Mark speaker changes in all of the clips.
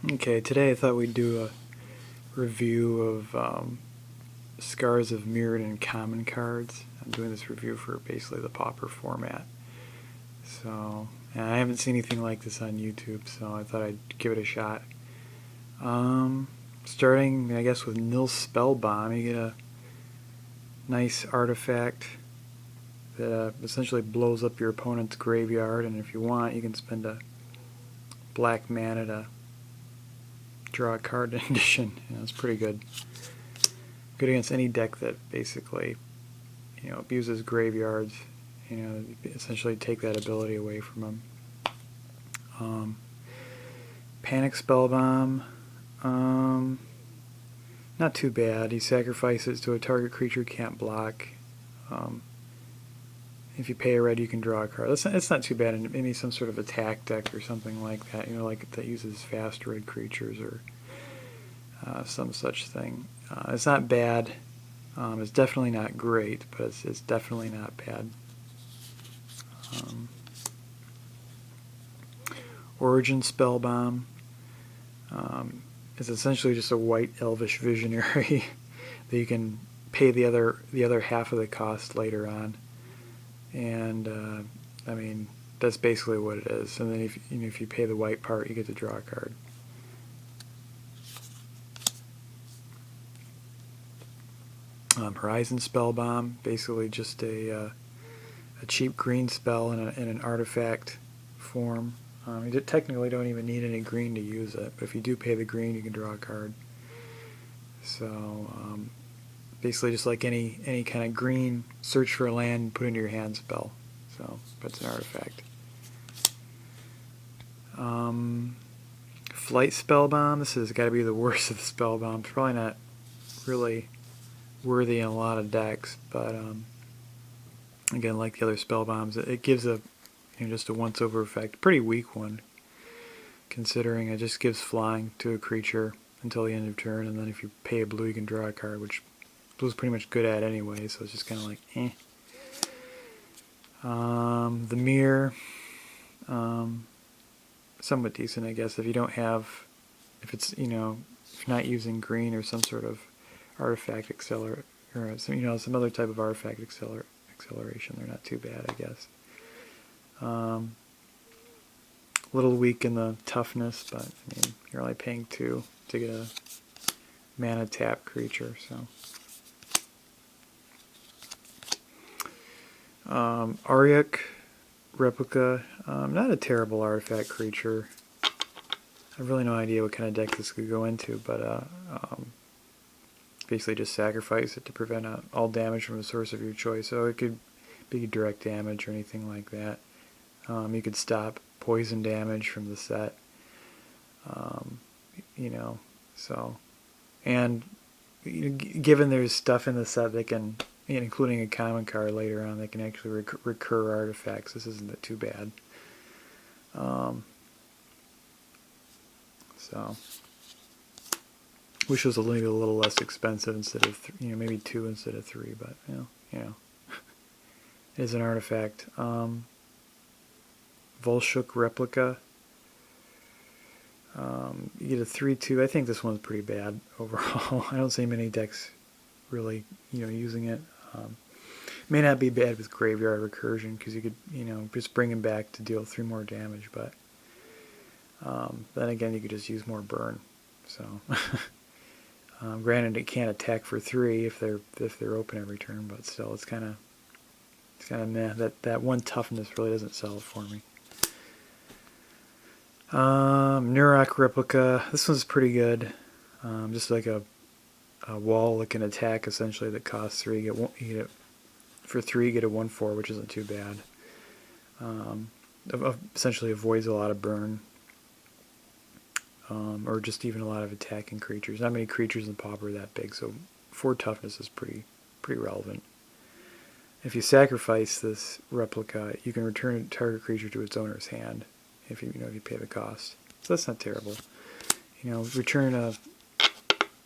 Speaker 1: Okay, today I thought we'd do a review of Scars of Mirrodin common cards. I'm doing this review for basically the Pauper format. So, and I haven't seen anything like this on YouTube, so I thought I'd give it a shot. Starting, I guess, with Nil Spellbomb, you get a nice artifact that essentially blows up your opponent's graveyard, and if you want, you can spend a black mana to draw a card in addition. It's pretty good. Good against any deck that basically, abuses graveyards. Essentially take that ability away from them. Panic Spellbomb, not too bad. He sacrifices to a target creature can't block. If you pay a red, you can draw a card. It's not too bad in maybe some sort of attack deck or something like that. Like that uses fast red creatures or some such thing. It's not bad. It's definitely not great, but it's definitely not bad. Origin Spellbomb is essentially just a white elvish visionary that you can pay the other half of the cost later on. And I mean, that's basically what it is. And then if you pay the white part, you get to draw a card. Horizon Spellbomb, basically just a cheap green spell in an artifact form. You technically don't even need any green to use it, but if you do pay the green, you can draw a card. So basically just like any kind of green search for a land and put into your hand spell. So, but it's an artifact. Flight Spellbomb, this has got to be the worst of the Spellbombs. Probably not really worthy in a lot of decks, but again, like the other Spellbombs, it gives a just a once-over effect. Pretty weak one, considering it just gives flying to a creature until the end of turn, and then if you pay a blue, you can draw a card, which blue's pretty much good at anyway, so it's just kind of like, eh. The Mirror, somewhat decent, I guess, if you don't have, if it's, if you're not using green or some sort of artifact accelerate, or some other type of artifact acceleration, they're not too bad, I guess. A little weak in the toughness, but I mean, you're only paying 2 to get a mana tap creature, so. Auric Replica, not a terrible artifact creature. I have really no idea what kind of deck this could go into, but basically just sacrifice it to prevent all damage from a source of your choice. So it could be direct damage or anything like that. You could stop poison damage from the set. So, and given there's stuff in the set that can, including a common card later on, that can actually recur artifacts, this isn't too bad. So, wish it was maybe a little less expensive instead of maybe 2 instead of 3, but it is an artifact. Volshuk Replica. You get a 3/2. I think this one's pretty bad overall. I don't see many decks really, using it. May not be bad with graveyard recursion because you could, just bring him back to deal 3 more damage. But then again, you could just use more burn. So, granted, it can't attack for 3 if they're open every turn, but still, it's kind of meh. That one toughness really doesn't sell it for me. Nurok Replica, this one's pretty good. Just like a wall that can attack essentially that costs 3. You get it for 3, you get a 1/4, which isn't too bad. Essentially avoids a lot of burn, or just even a lot of attacking creatures. Not many creatures in Pauper are that big, so 4 toughness is pretty relevant. If you sacrifice this replica, you can return a target creature to its owner's hand. If you pay the cost, so that's not terrible. Return a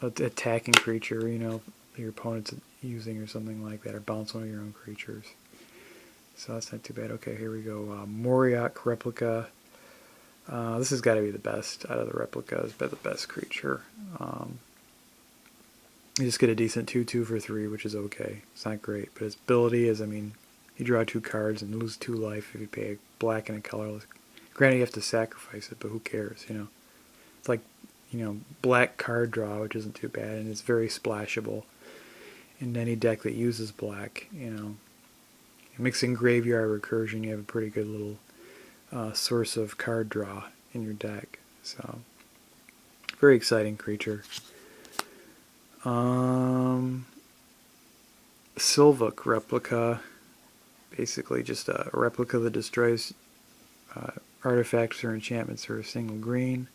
Speaker 1: attacking creature, your opponent's using or something like that, or bounce one of your own creatures. So that's not too bad. Okay, here we go. Moriok Replica. This has got to be the best out of the replicas, but the best creature. You just get a decent 2/2 for 3, which is okay. It's not great, but its ability is, I mean, you draw 2 cards and lose 2 life if you pay a black and a colorless. Granted, you have to sacrifice it, but who cares, you know? It's like, you know, black card draw, which isn't too bad, and it's very splashable in any deck that uses black, you know. Mixing graveyard recursion, you have a pretty good little source of card draw in your deck. So, very exciting creature. Sylvuk replica, basically just a replica that destroys artifacts or enchantments for a single green.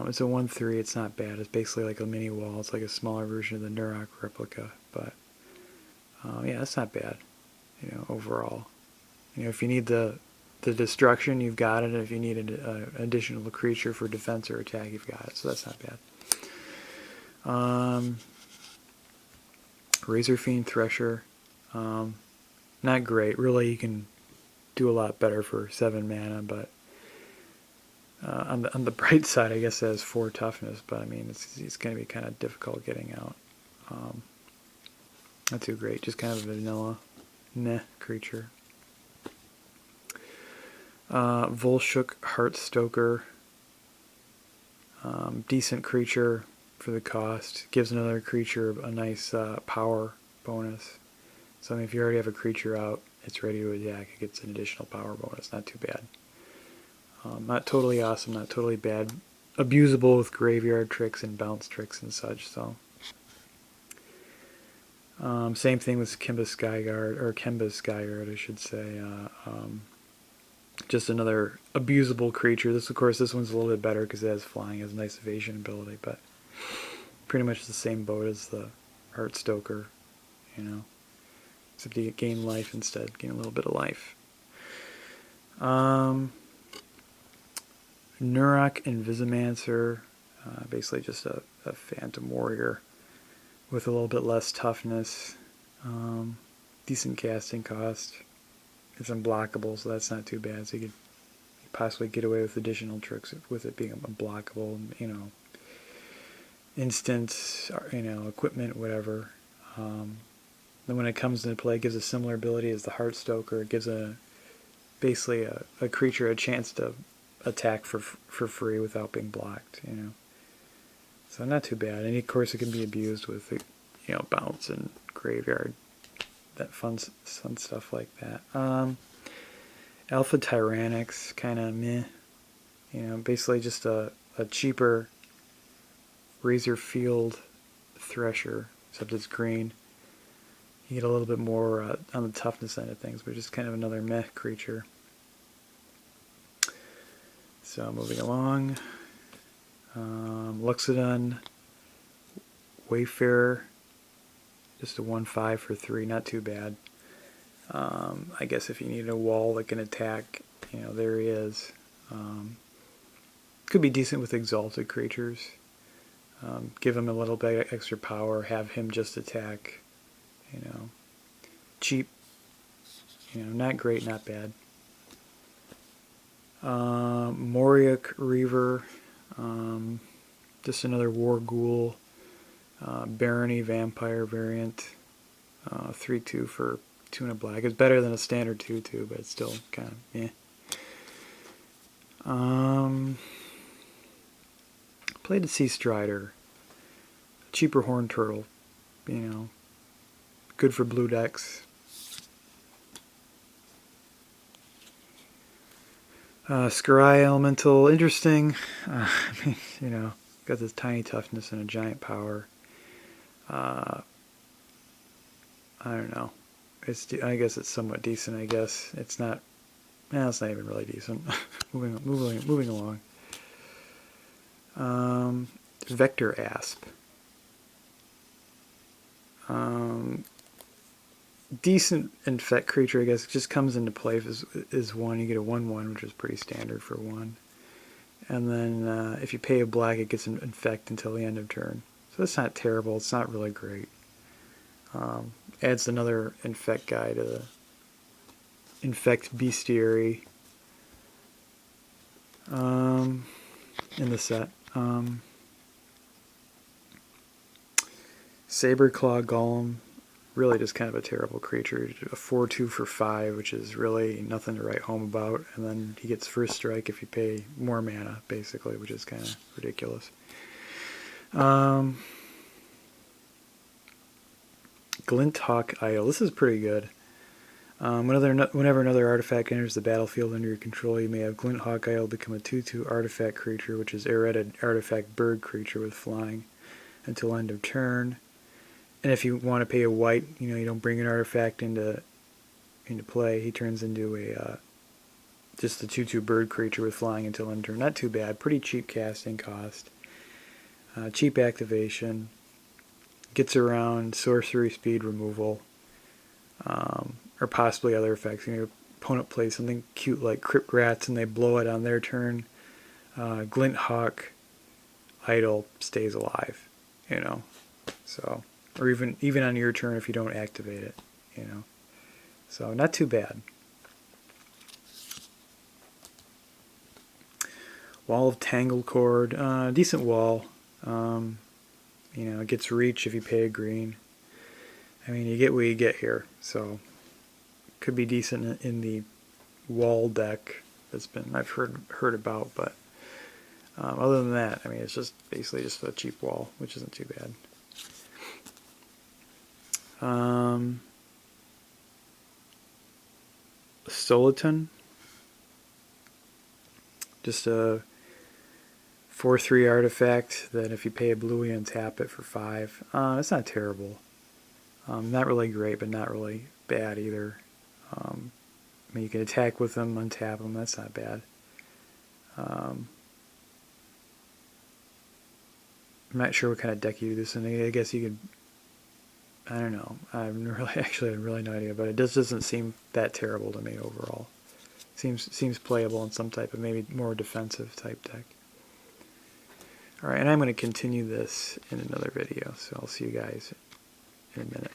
Speaker 1: It's a 1/3. It's not bad. It's basically like a mini wall. It's like a smaller version of the Nurok replica, but yeah, it's not bad. You know, overall, you know, if you need the destruction, you've got it. And if you need an additional creature for defense or attack, you've got it. So that's not bad. Razorfiend Thresher, not great. Really, you can do a lot better for 7 mana, but on the bright side, I guess it has 4 toughness. But I mean, it's going to be kind of difficult getting out. Not too great. Just kind of a vanilla, meh creature. Volshuk Heartstoker, decent creature for the cost. Gives another creature a nice power bonus. So I mean, if you already have a creature out, it's ready to attack. It gets an additional power bonus. Not too bad. Not totally awesome. Not totally bad. Abusable with graveyard tricks and bounce tricks and such. So same thing with Kemba's Skyguard, I should say. Just another abusable creature. This, of course, this one's a little bit better because it has flying, has a nice evasion ability, but pretty much the same boat as the Heartstoker, you know. Except you gain life instead, gain a little bit of life. Nurok Invisimancer, basically just a Phantom Warrior with a little bit less toughness, decent casting cost. It's unblockable, so that's not too bad. So you could possibly get away with additional tricks with it being unblockable, you know, instant, you know, equipment, whatever. Then when it comes into play, it gives a similar ability as the Heartstoker. It gives basically a creature a chance to attack for free without being blocked, you know. So not too bad. And of course, it can be abused with, you know, bounce and graveyard. That fun stuff like that. Alpha Tyrannix, kind of meh. You know, basically just a cheaper Razorfield Thresher, except it's green. You get a little bit more on the toughness end of things, but just kind of another meh creature. So moving along. Luxodon Wayfarer. Just a 1/5 for 3, not too bad. I guess if you need a wall that can attack, you know, there he is. Could be decent with exalted creatures. Give him a little bit extra power, have him just attack. You know, cheap. You know, not great, not bad. Moriok Reaver, just another War Ghoul. Barony Vampire variant, 3/2 for 2 and a black. It's better than a standard 2/2, but it's still kind of Played a Sea Strider, cheaper Horn Turtle, you know, good for blue decks. Scry Elemental, interesting. I mean, you know, got this tiny toughness and a giant power. I don't know. I guess it's somewhat decent. I guess it's not. It's not even really decent. moving along. Vector Asp. Decent infect creature, I guess. It just comes into play is 1. You get a 1/1, which is pretty standard for 1. And then if you pay a black, it gets an infect until the end of turn. So that's not terrible. It's not really great. Adds another infect guy to the infect bestiary. in the set. Saberclaw Golem, really just kind of a terrible creature. A 4/2 for 5, which is really nothing to write home about. And then he gets first strike if you pay more mana, basically, which is kind of ridiculous. Glinthawk Idol. This is pretty good. Whenever another artifact enters the battlefield under your control, you may have Glinthawk Idol become a 2/2 artifact creature, which is a red artifact bird creature with flying until end of turn. And if you want to pay a white, you don't bring an artifact into play, he turns into a just a 2/2 bird creature with flying until end of turn. Not too bad. Pretty cheap casting cost. Cheap activation. Gets around sorcery speed removal. Or possibly other effects. Your opponent plays something cute like Crypt Rats and they blow it on their turn. Glinthawk Idol stays alive, So, or even on your turn if you don't activate it, So not too bad. Wall of Tangled Cord, decent wall. It gets reach if you pay a green. I mean, you get what you get here, so could be decent in the wall deck I've heard about, but other than that, I mean, it's just basically just a cheap wall, which isn't too bad. Soliton, just a 4/3 artifact that if you pay a blue, you untap it for 5. It's not terrible. Not really great, but not really bad either. I mean, you can attack with them, untap them. That's not bad. I'm not sure what kind of deck you do this in. I guess you could. I don't know. I have really no idea, but it just doesn't seem that terrible to me overall. Seems playable in some type of maybe more defensive type deck. All right, and I'm going to continue this in another video, so I'll see you guys in a minute.